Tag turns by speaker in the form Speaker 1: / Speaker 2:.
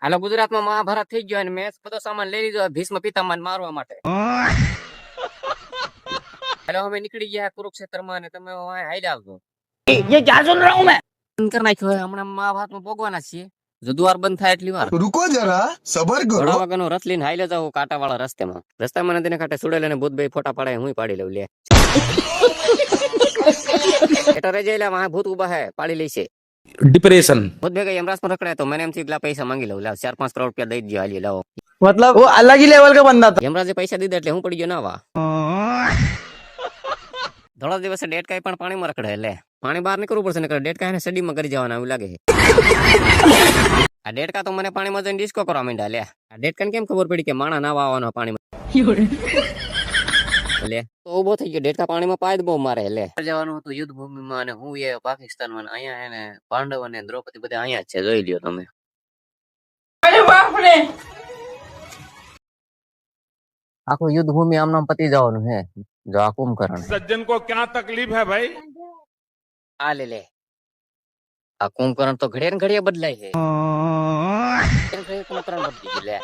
Speaker 1: હાલો ગુજરાતમાં મહાભારત થઈ ગયો અને મેં બધો સામાન લઈ લીધો ભીષ્મ પિતામહને મારવા માટે. હાલો અમે નીકળી ગયા કુરુક્ષેત્રમાં અને તમે હાઈ આવજો.
Speaker 2: ये क्या सुन रहा हूँ मैं?
Speaker 1: બંધ કરી નાખ્યો હોય. હમણાં મહાભારતમાં ભોગવાના છીએ. જો દ્વાર બંધ થાય એટલી વાર
Speaker 3: रुको जरा सबर करो
Speaker 1: ઘોડા વગરનો રથ લઈને હાઈલે જાવ કાંટાવાળા રસ્તામાં. રસ્તામાં નદીને કાંઠે સુડેલ અને ભૂત બે ફોટા પડાય હું પાડી લઉં લે. એટા રે જઈલા વહાં ભૂત ઉભા હે પાડી લઈશે.
Speaker 4: डिप्रेशन
Speaker 1: ભૂત બે યમરાજ પર રખડે તો મને એમ થી પૈસા માંગી લઉં. લાવ 4-5 કરોડ રૂપિયા દઈ દો હાલી લાવો.
Speaker 2: मतलब वो अलग ही लेवल का बंदा था.
Speaker 1: યમરાજે પૈસા દીધા એટલે હું પડી ગયો ના વા. થોડા દિવસે ડેટ કાઈ પણ પાણીમાં રખડે લે. પાણી બહાર નીકળવું પડશે નકર ડેટ કાઈ ને સડીમાં કરી જવાના એવું લાગે છે. આ ડેટકા તો મને પાણીમાં જઈને ડિસ્કો કરવા માંડ્યા લે. આ ડેટકાને કેમ ખબર પડી કે માણા નાવા આવવાનો પાણીમાં લે. તો ઉભો થઈ ગયો ડેટકા પાણીમાં પાય બહુ મારે લે. જવાનું હતું યુદ્ધ ભૂમિમાં અને હું એ પાકિસ્તાનમાં અહીંયા એને પાંડવ અને દ્રૌપદી બધા અહીંયા જ છે જોઈ લ્યો તમે. આખું યુદ્ધ ભૂમિ આમ નામ પતી જવાનું હે જો આ કુંભકર્ણ
Speaker 4: सज्जन को क्या तकलीफ है भाई?
Speaker 1: આ લે આ કુંભકર્ણ તો ઘડિયા ને ઘડિયા બદલાય છે. કુંભકર્ણ બદલી ગયું લે.